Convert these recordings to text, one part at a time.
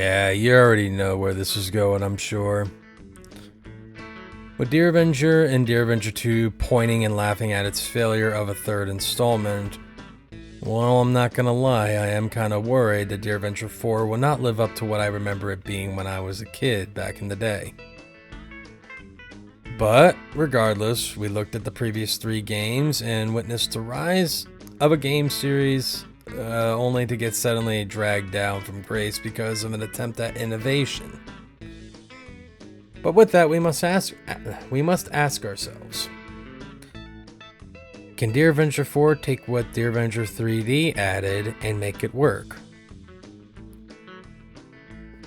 Yeah, you already know where this is going, I'm sure. With Dear Avenger and Dear Avenger 2 pointing and laughing at its failure of a third installment, well, I'm not gonna lie, I am kinda worried that Dear Avenger 4 will not live up to what I remember it being when I was a kid back in the day. But, regardless, we looked at the previous 3 games and witnessed the rise of a game series only to get suddenly dragged down from grace because of an attempt at innovation. But with that, we must ask ourselves, can Dear Avenger 4 take what Dear Avenger 3D added and make it work?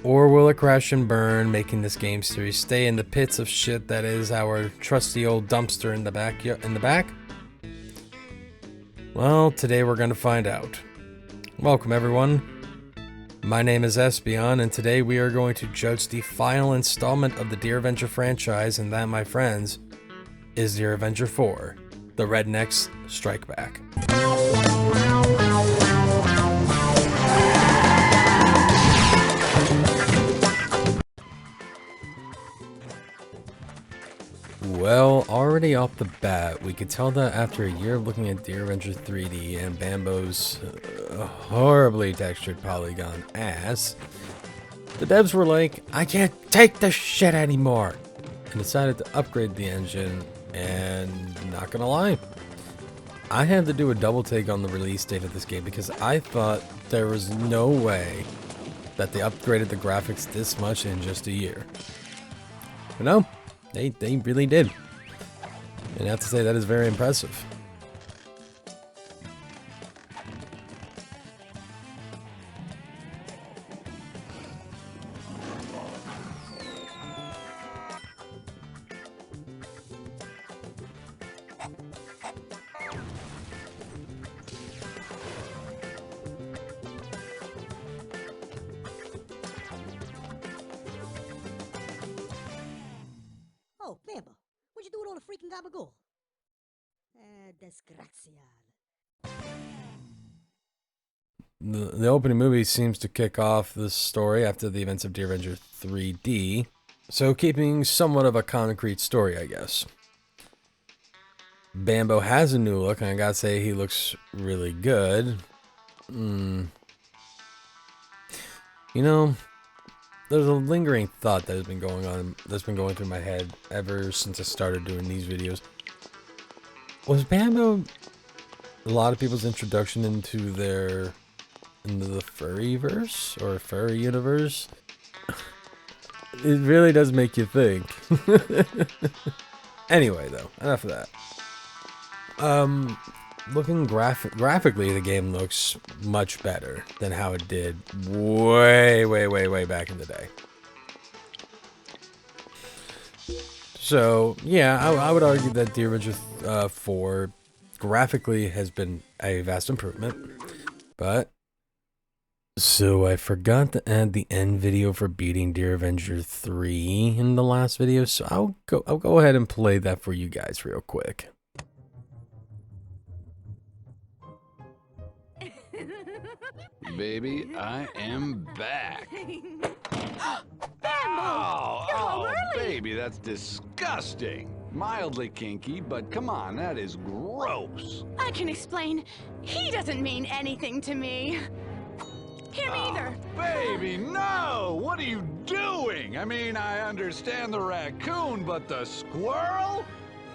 Or will it crash and burn, making this game series stay in the pits of shit that is our trusty old dumpster in the back? Well, today we're going to find out. Welcome everyone. My name is Espion, and today we are going to judge the final installment of the Dear Avenger franchise, and that, my friends, is Dear Avenger 4, the Rednecks Strike Back. Well, already off the bat, we could tell that after a year of looking at Dear Avenger 3D and Bambo's horribly textured polygon ass, the devs were like, I can't take this shit anymore, and decided to upgrade the engine, and not gonna lie, I had to do a double take on the release date of this game because I thought there was no way that they upgraded the graphics this much in just a year. But no. They really did. And I have to say that is very impressive. Oh, Bambo, what'd you do with all the freaking gabagool? Desgraciado. The opening movie seems to kick off the story after the events of Dear Avenger 3D, so keeping somewhat of a concrete story, I guess. Bambo has a new look, and I gotta say he looks really good. You know, there's a lingering thought that has been going through my head ever since I started doing these videos. Was Bambo a lot of people's introduction into the furryverse or furry universe? It really does make you think. Anyway, though, enough of that. Looking graphically, the game looks much better than how it did way back in the day. So, yeah, I would argue that Dear Avenger 4 graphically has been a vast improvement, but... So, I forgot to add the end video for beating Dear Avenger 3 in the last video, so I'll go ahead and play that for you guys real quick. Baby, I am back. Bambo! You're home early! Baby, that's disgusting. Mildly kinky, but come on, that is gross. I can explain. He doesn't mean anything to me. Him either. Baby, no! What are you doing? I mean, I understand the raccoon, but the squirrel?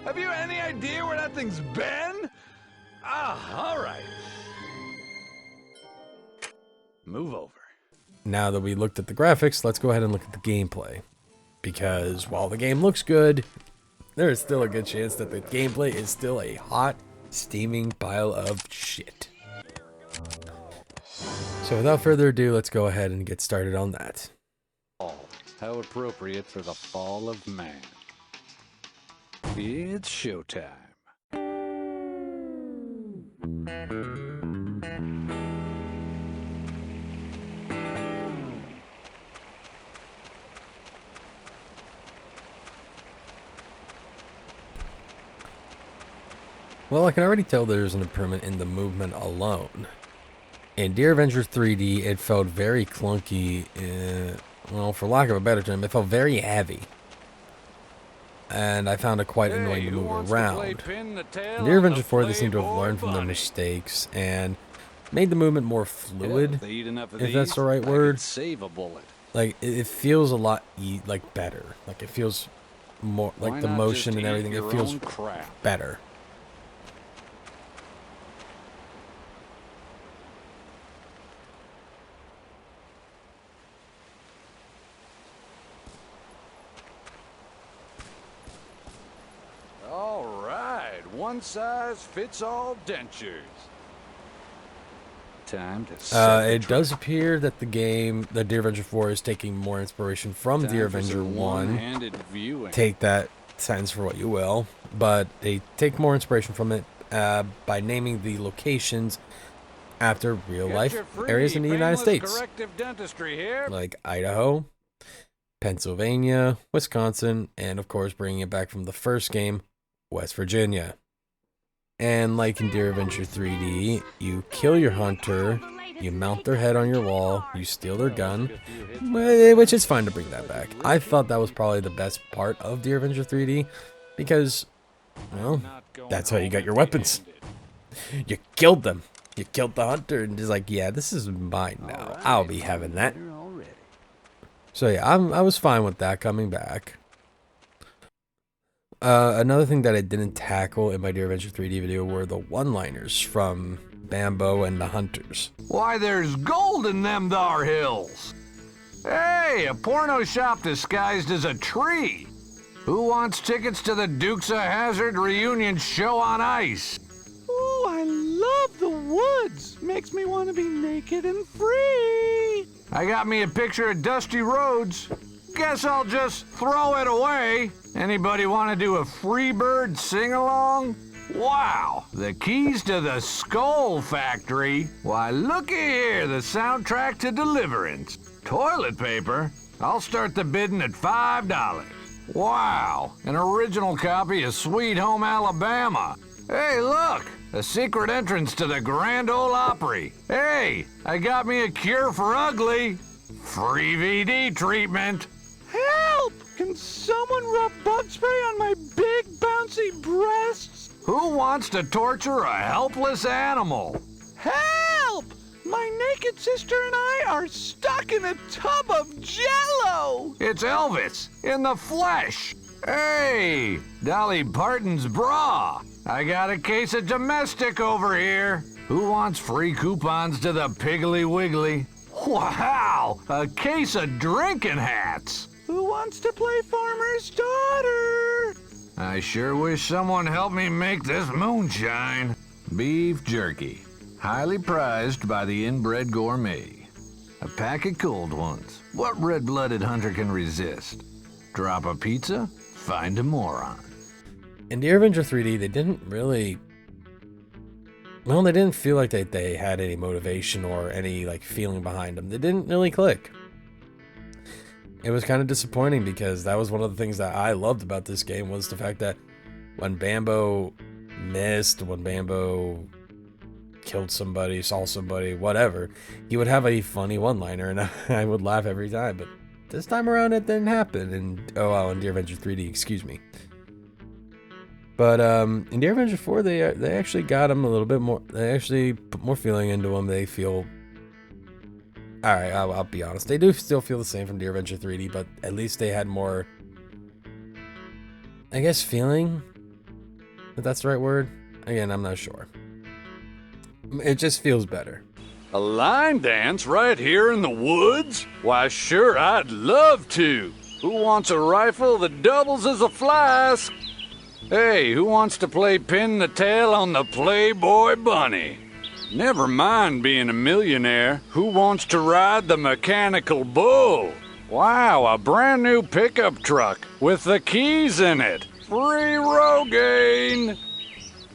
Have you any idea where that thing's been? All right. Move over. Now that we looked at the graphics, let's go ahead and look at the gameplay. Because while the game looks good, there is still a good chance that the gameplay is still a hot, steaming pile of shit. So without further ado, let's go ahead and get started on that. How appropriate for the fall of man. It's showtime. Well, I can already tell there's an improvement in the movement alone. In Deer Avenger 3D, it felt very clunky. Well, for lack of a better term, it felt very heavy. And I found it quite annoying to move around. In Deer Avenger 4, they seem to have learned from their mistakes and made the movement more fluid, if that's the right word. Save a bullet. Like, it feels a lot, like, better. Like, it feels more, like, the motion and everything, it feels better. All right, one size fits all dentures. Time to set the It trap. does appear that the game, the Deer Avenger 4, is taking more inspiration from Time Deer for Avenger some 1. one-handed viewing. Take that sentence for what you will, but they take more inspiration from it by naming the locations after real life areas in the United States, Corrective dentistry here. like Idaho, Pennsylvania, Wisconsin, and of course bringing it back from the first game, West Virginia. And like in Deer Avenger 3D, you kill your hunter, you mount their head on your wall, you steal their gun, which is fine to bring that back. I thought that was probably the best part of Deer Avenger 3D, because, well, that's how you got your weapons. You killed them. You killed the hunter, and he's like, yeah, this is mine now. I'll be having that. So yeah, I was fine with that coming back. Another thing that I didn't tackle in my Deer Avenger 3D video were the one-liners from Bambo and the Hunters. Why, there's gold in them thar hills. Hey, a porno shop disguised as a tree. Who wants tickets to the Dukes of Hazzard reunion show on ice? Ooh, I love the woods. Makes me want to be naked and free. I got me a picture of Dusty Rhodes. Guess I'll just throw it away. Anybody want to do a Freebird sing-along? Wow, the keys to the Skull Factory. Why, looky here, the soundtrack to Deliverance. Toilet paper? I'll start the bidding at $5. Wow, an original copy of Sweet Home Alabama. Hey, look, a secret entrance to the Grand Ole Opry. Hey, I got me a cure for ugly. Free VD treatment. Help! Can someone rub bug spray on my big bouncy breasts? Who wants to torture a helpless animal? Help! My naked sister and I are stuck in a tub of Jell-O. It's Elvis, in the flesh. Hey, Dolly Parton's bra. I got a case of domestic over here. Who wants free coupons to the Piggly Wiggly? Wow, a case of drinking hats. Who wants to play farmer's daughter? I sure wish someone helped me make this moonshine. Beef jerky, highly prized by the inbred gourmet. A pack of cold ones. What red-blooded hunter can resist? Drop a pizza? Find a moron. In Deer Avenger 3D, they didn't really... Well, they didn't feel like they had any motivation or any, like, feeling behind them. They didn't really click. It was kind of disappointing because that was one of the things that I loved about this game was the fact that when Bambo missed, when Bambo killed somebody, saw somebody, whatever, he would have a funny one-liner and I would laugh every time. But this time around it didn't happen. And oh wow, in Deer Avenger 3D, excuse me. But in Deer Avenger 4, they actually got him a little bit more. They actually put more feeling into him. They feel... Alright, I'll be honest. They do still feel the same from Deer Avenger 3D, but at least they had more, I guess, feeling? If that's the right word? Again, I'm not sure. It just feels better. A line dance right here in the woods? Why, sure, I'd love to. Who wants a rifle that doubles as a flask? Hey, who wants to play pin the tail on the Playboy Bunny? Never mind being a millionaire. Who wants to ride the mechanical bull? Wow, a brand new pickup truck with the keys in it. Free Rogaine.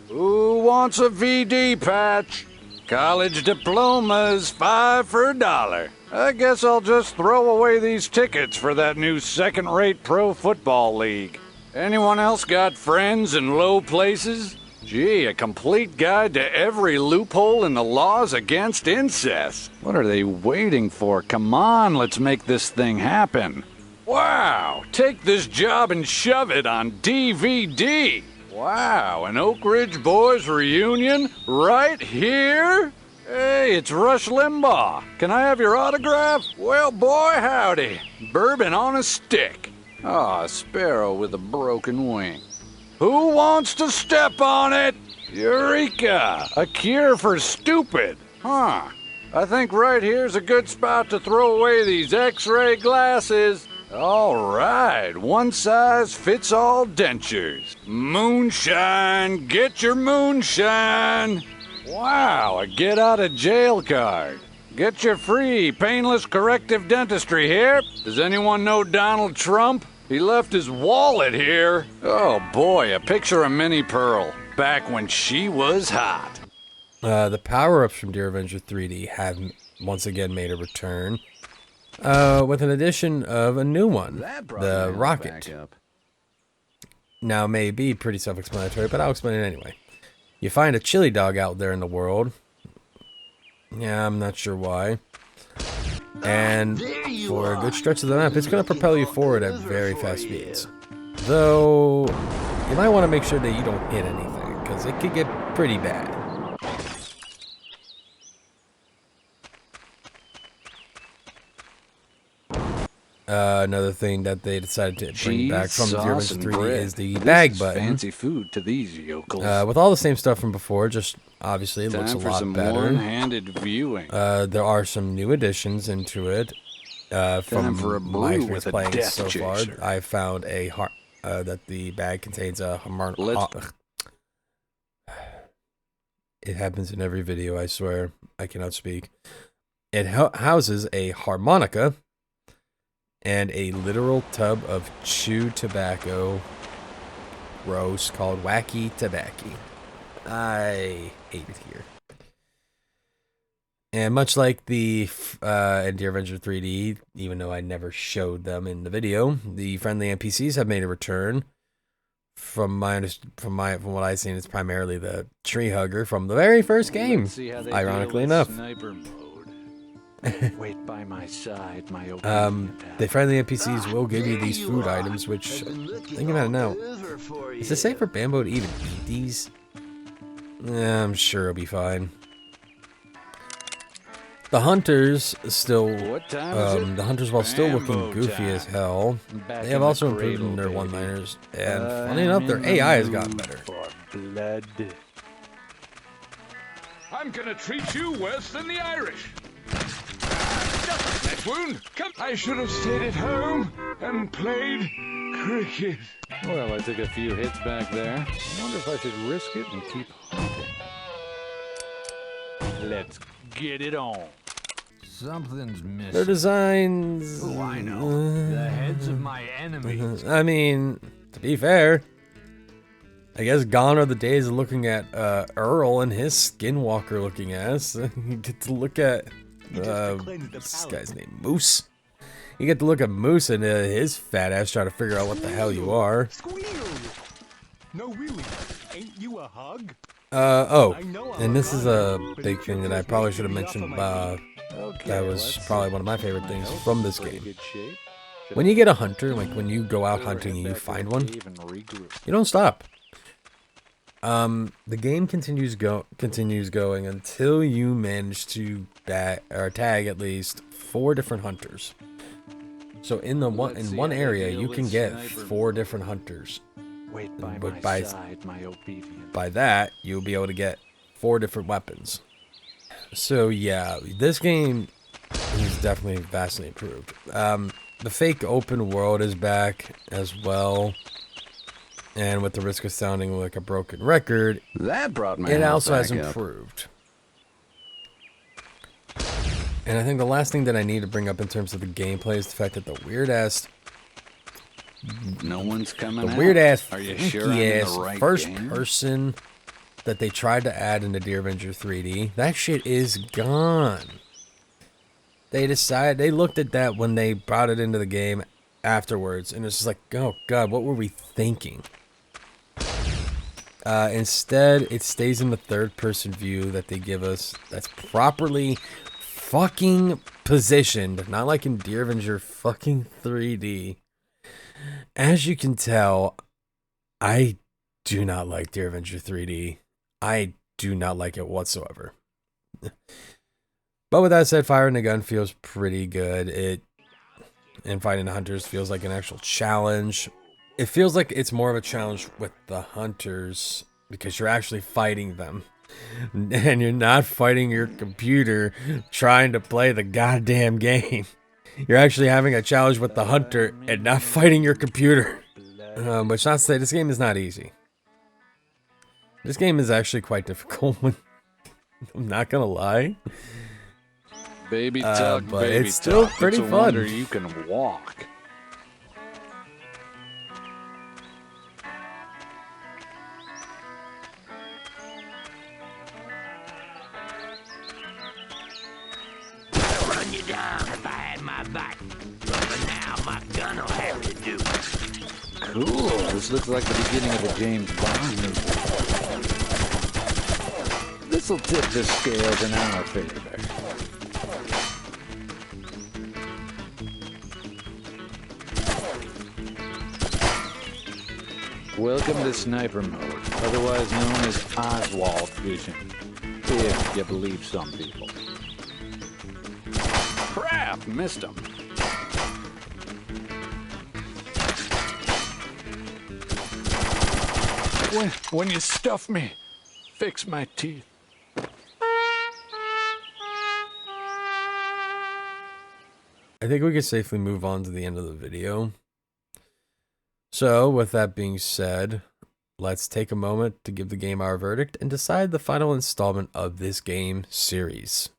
Who wants a VD patch? College diplomas, 5 for $1. I guess I'll just throw away these tickets for that new second-rate pro football league. Anyone else got friends in low places? Gee, a complete guide to every loophole in the laws against incest. What are they waiting for? Come on, let's make this thing happen. Wow, take this job and shove it on DVD. Wow, an Oak Ridge Boys reunion right here? Hey, it's Rush Limbaugh. Can I have your autograph? Well, boy, howdy. Bourbon on a stick. Ah, a sparrow with a broken wing. Who wants to step on it? Eureka! A cure for stupid. Huh. I think right here's a good spot to throw away these X-ray glasses. All right, one size fits all dentures. Moonshine, get your moonshine. Wow, a get out of jail card. Get your free, painless corrective dentistry here. Does anyone know Donald Trump? He left his wallet here. Oh boy, a picture of Minnie Pearl, back when she was hot. The power-ups from Dear Avenger 3D have once again made a return. With an addition of a new one, the rocket. Now, it may be pretty self-explanatory, but I'll explain it anyway. You find a chili dog out there in the world. Yeah, I'm not sure why. And for a good stretch of the map, it's going to propel you forward at very fast speeds. Though, you might want to make sure that you don't hit anything, because it could get pretty bad. Another thing that they decided to bring back from the Dear Avenger 3D is the bag button. Fancy food to these yokels. With all the same stuff from before, just obviously it looks a lot better. One-handed viewing. There are some new additions into it. From my experience playing it so far, I found that the bag contains a It happens in every video, I swear. I cannot speak. It houses a harmonica and a literal tub of chewed tobacco gross called Wacky Tobacco. I hate it here. And much like the in Dear Avenger 3D, even though I never showed them in the video, the friendly NPCs have made a return. From what I've seen, it's primarily the tree hugger from the very first game. Ironically enough. Wait by my side, my the friendly NPCs will give you these food items, which, think about it now, is it safe for Bambo to even eat these? I'm sure it'll be fine. The hunters still, while still looking goofy as hell, they have also improved in their one-liners, and funny enough, their AI has gotten better. I'm gonna treat you worse than the Irish. That wound. Come. I should have stayed at home and played cricket. Well, I took a few hits back there. I wonder if I should risk it and keep hunting. Let's get it on. Something's missing. Their designs... Oh, I know. The heads of my enemies. I mean, to be fair, I guess gone are the days of looking at Earl and his skinwalker-looking ass. You get to look at... this guy's name, Moose. You get to look at Moose and his fat ass trying to figure out what the hell you are. No, really. Ain't you a hug? And this is a big thing that I probably should have mentioned. That was probably one of my favorite things from this game. When you get a hunter, like when you go out hunting and you find one, you don't stop. The game continues going until you manage to tag at least 4 different hunters. So in one area you can get 4 different hunters. But by that you'll be able to get 4 different weapons. So yeah, this game is definitely vastly improved. The fake open world is back as well. And with the risk of sounding like a broken record, That brought my it health also has back up. improved. And I think the last thing that I need to bring up in terms of the gameplay is the fact that the weird-ass, No one's coming out. Are you sure I'm in the funky-ass right first game? person that they tried to add into Dear Avenger 3D, that shit is gone. They looked at that when they brought it into the game afterwards, and it's just like, oh god, what were we thinking? Instead, it stays in the third-person view that they give us that's properly fucking positioned, not like in Deer Avenger fucking 3D. As you can tell, I do not like Deer Avenger 3D. I do not like it whatsoever. But with that said, firing a gun feels pretty good. And fighting the hunters feels like an actual challenge. It feels like it's more of a challenge with the hunters because you're actually fighting them. And you're not fighting your computer trying to play the goddamn game. You're actually having a challenge with the hunter and not fighting your computer. Which not to say, this game is not easy. This game is actually quite difficult. I'm not gonna lie. Baby talk, but baby it's still talk. pretty It's a fun. wonder you can walk. Run you down if I had my bike. But for now, my gun will have to do. Cool. This looks like the beginning of a James Bond movie. This'll tip the scales in our favor. Welcome to Sniper Mode, otherwise known as Oswald Vision, if you believe some people. Crap, missed him. When you stuff me, fix my teeth. I think we could safely move on to the end of the video. So, with that being said, let's take a moment to give the game our verdict and decide the final installment of this game series.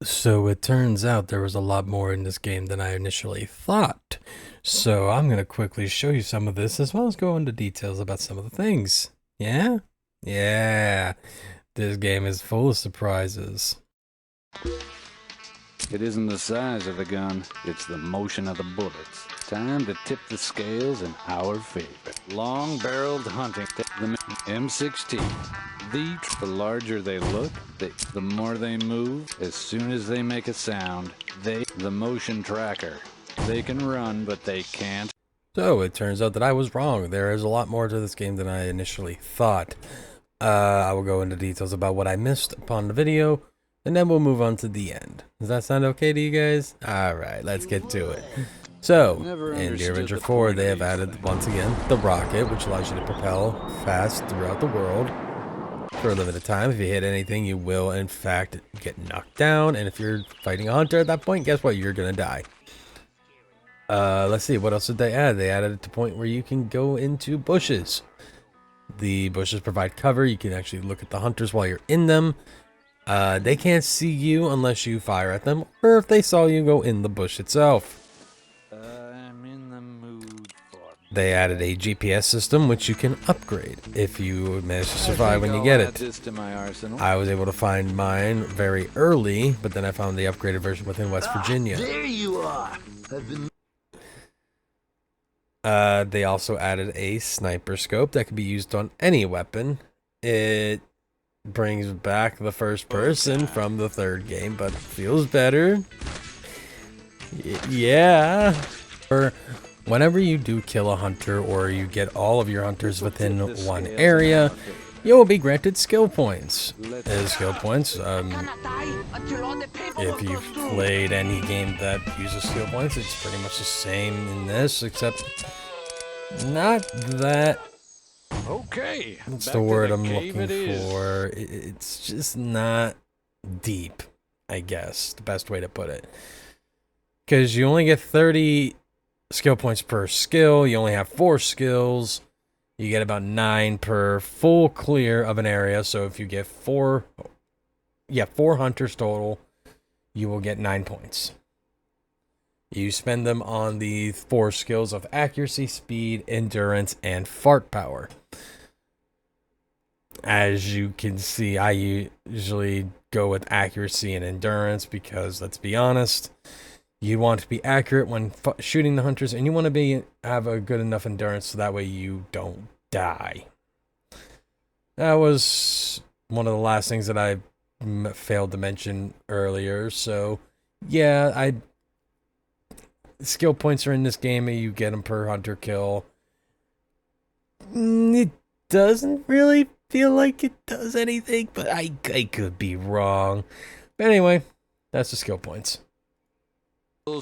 So it turns out there was a lot more in this game than I initially thought. So I'm going to quickly show you some of this as well as go into details about some of the things. Yeah? Yeah. This game is full of surprises. It isn't the size of the gun, it's the motion of the bullets. Time to tip the scales in our favor. Long-barreled hunting, the M16. The larger they look, the more they move. As soon as they make a sound, the motion tracker. They can run, but they can't. So it turns out that I was wrong. There is a lot more to this game than I initially thought. I will go into details about what I missed upon the video, and then we'll move on to the end. Does that sound okay to you guys? Alright, let's get to it. So, in Deer Avenger 4, they have added, once again, the rocket, which allows you to propel fast throughout the world for a limited time. If you hit anything, you will, in fact, get knocked down. And if you're fighting a hunter at that point, guess what? You're going to die. Let's see, what else did they add? They added it to the point where you can go into bushes. The bushes provide cover. You can actually look at the hunters while you're in them. They can't see you unless you fire at them, or if they saw you go in the bush itself. I'm in the mood for... They added a GPS system, which you can upgrade if you manage to survive when you get it. I was able to find mine very early, but then I found the upgraded version within West Virginia. There you are. They also added a sniper scope that can be used on any weapon. It brings back the first person from the third game, but feels better. Yeah. Or whenever you do kill a hunter or you get all of your hunters within one area, you will be granted skill points. Skill points, if you've played any game that uses skill points, it's pretty much the same in this, except not that... Okay. What's the word I'm looking for? It's just not deep, I guess, the best way to put it. Because you only get 30 skill points per skill. You only have 4 skills. You get about 9 per full clear of an area. So if you get 4 hunters total, you will get 9 points. You spend them on the 4 skills of accuracy, speed, endurance, and fart power. As you can see, I usually go with accuracy and endurance because, let's be honest, you want to be accurate when shooting the hunters, and you want to have a good enough endurance so that way you don't die. That was one of the last things that I failed to mention earlier. So, yeah, skill points are in this game, and you get them per hunter kill. It doesn't really feel like it does anything, but I could be wrong. But anyway, that's the skill points.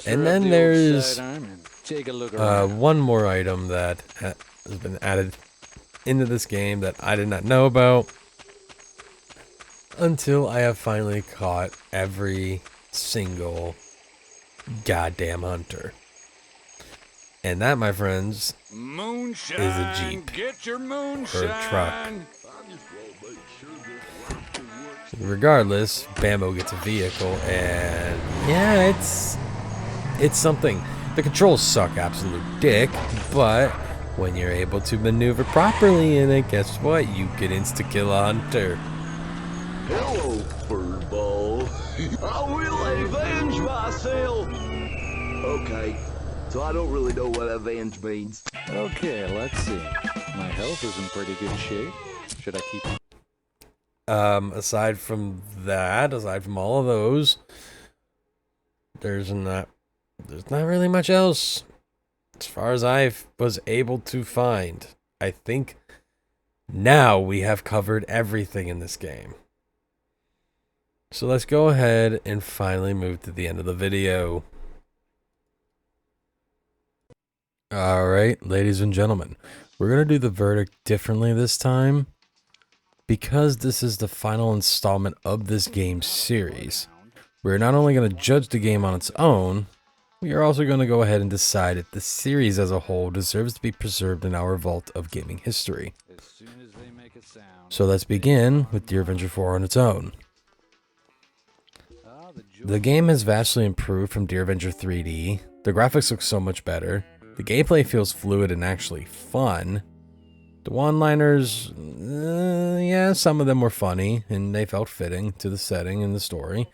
And then there's one more item that has been added into this game that I did not know about until I have finally caught every single goddamn hunter. And that, my friends, Moonshine, is a Jeep. Get your moonshine. Or a truck. Regardless, Bambo gets a vehicle, and yeah, it's something. The controls suck absolute dick, but when you're able to maneuver properly in it, guess what? You can insta-kill a hunter. Hello, furball. I will avenge myself. Okay, so I don't really know what avenge means. Okay, let's see. My health is in pretty good shape. Should I keep... Aside from that, aside from all of those, there's not really much else as far as I was able to find. I think now we have covered everything in this game. So let's go ahead and finally move to the end of the video. Alright, ladies and gentlemen, we're going to do the verdict differently this time. Because this is the final installment of this game series, we're not only going to judge the game on its own, we are also going to go ahead and decide if the series as a whole deserves to be preserved in our vault of gaming history. So let's begin with Dear Avenger 4 on its own. The game has vastly improved from Dear Avenger 3D. The graphics look so much better. The gameplay feels fluid and actually fun. The one-liners, yeah, some of them were funny, and they felt fitting to the setting and the story.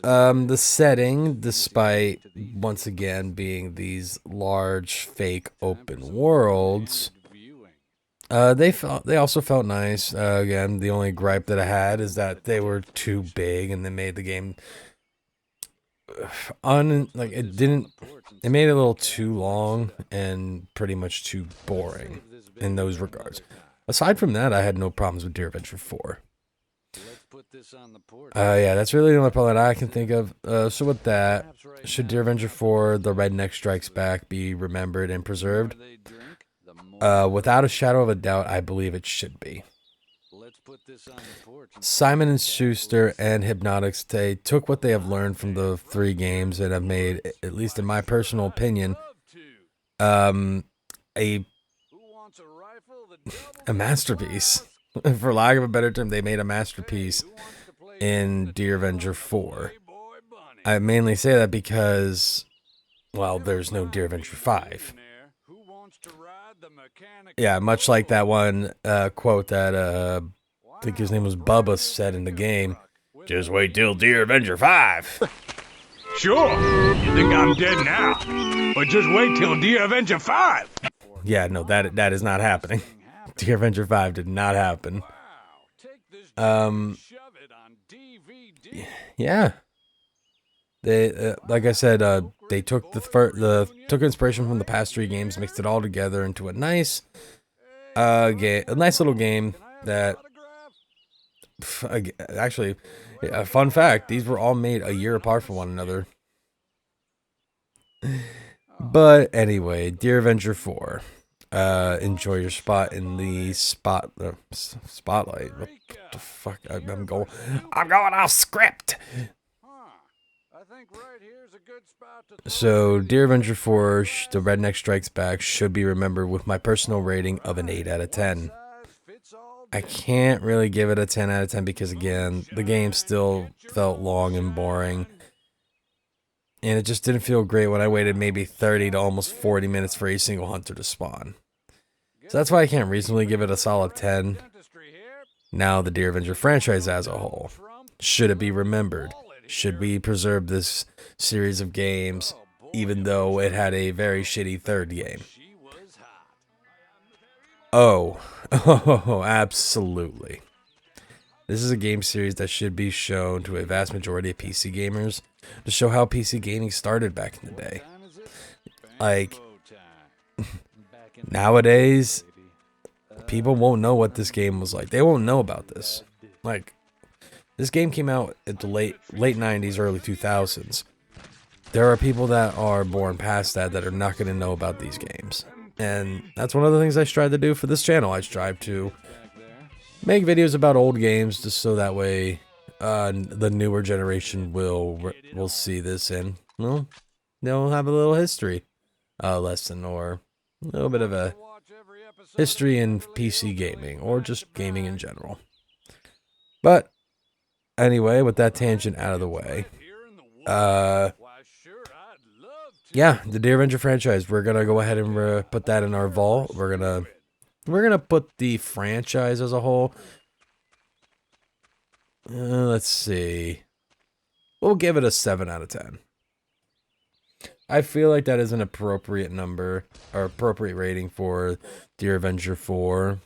The setting, despite, once again, being these large, fake, open worlds, they also felt nice. Again, the only gripe that I had is that they were too big, and they made the game it made it a little too long and pretty much too boring in those regards. Aside from that, I had no problems with Dear Avenger 4. Yeah, that's really the only problem that I can think of. So with that, should Dear Avenger 4, The Rednecks Strikes Back, be remembered and preserved? Without a shadow of a doubt, I believe it should be. Simon & Schuster and Hypnotics, they took what they have learned from the 3 games and have made, at least in my personal opinion, a masterpiece. For lack of a better term, they made a masterpiece in Dear Avenger 4. I mainly say that because, well, there's no Dear Avenger 5. Yeah, much like that one quote that I think his name was Bubba said in the game, "Just wait till Dear Avenger 5. Sure, you think I'm dead now, but just wait till Dear Avenger 5. Yeah, no, that is not happening. Dear Avenger 5 did not happen. Yeah. They, like I said, they took took inspiration from the past 3 games, mixed it all together into a nice little game that. Actually, a fun fact, these were all made a year apart from one another. But anyway, Dear Avenger 4. Enjoy your spot in the spotlight. What the fuck? I'm going off script. So, Dear Avenger 4, The Redneck Strikes Back should be remembered with my personal rating of an 8 out of 10. I can't really give it a 10 out of 10 because, again, the game still felt long and boring. And it just didn't feel great when I waited maybe 30 to almost 40 minutes for a single hunter to spawn. So that's why I can't reasonably give it a solid 10. Now, the Dear Avenger franchise as a whole. Should it be remembered? Should we preserve this series of games, even though it had a very shitty 3rd game? Oh, oh, absolutely. This is a game series that should be shown to a vast majority of PC gamers to show how PC gaming started back in the day. Like, nowadays, people won't know what this game was like. They won't know about this. Like, this game came out at the late 90s, early 2000s. There are people that are born past that are not going to know about these games. And that's one of the things I strive to do for this channel. I strive to make videos about old games just so that way the newer generation will see this and, well, they'll have a little history lesson or a little bit of a history in PC gaming or just gaming in general. But anyway, with that tangent out of the way, yeah, the Deer Avenger franchise. We're gonna go ahead and put that in our vault. We're gonna put the franchise as a whole. Let's see. We'll give it a 7 out of 10. I feel like that is an appropriate number or appropriate rating for Deer Avenger 4.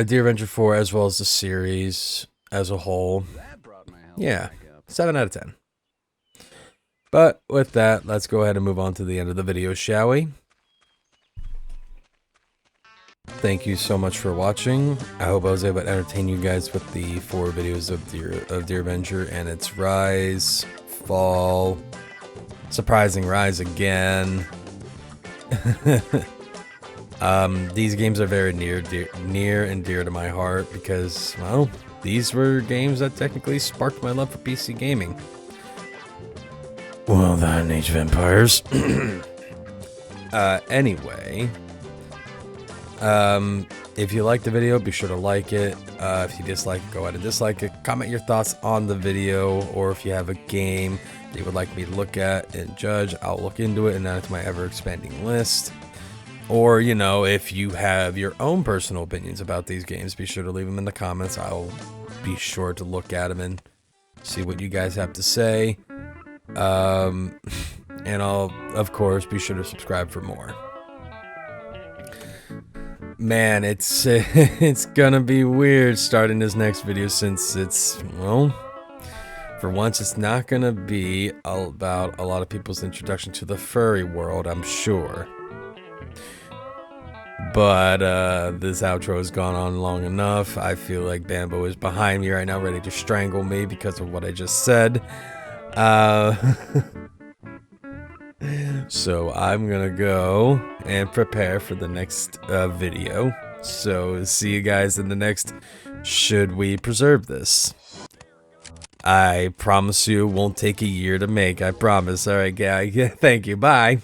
Deer Avenger 4 as well as the series as a whole. Yeah, 7 out of 10. But with that, let's go ahead and move on to the end of the video, shall we? Thank you so much for watching. I hope I was able to entertain you guys with the 4 videos of Deer Avenger and its rise, fall, surprising rise again. These games are very near and dear to my heart because, well, these were games that technically sparked my love for PC gaming. Well, then, Age of Empires. Anyway, if you liked the video, be sure to like it. If you dislike it, go ahead and dislike it. Comment your thoughts on the video, or if you have a game that you would like me to look at and judge, I'll look into it and add it to my ever-expanding list. Or, you know, if you have your own personal opinions about these games, be sure to leave them in the comments. I'll be sure to look at them and see what you guys have to say. And I'll, of course, be sure to subscribe for more. Man, it's gonna be weird starting this next video since it's, well, for once it's not gonna be about a lot of people's introduction to the furry world, I'm sure. But this outro has gone on long enough. I feel like Bambo is behind me right now, ready to strangle me because of what I just said. So I'm gonna go and prepare for the next video. So see you guys in the next Should We Preserve This? I promise you it won't take a year to make. I promise. All right, guys. Thank you. Bye.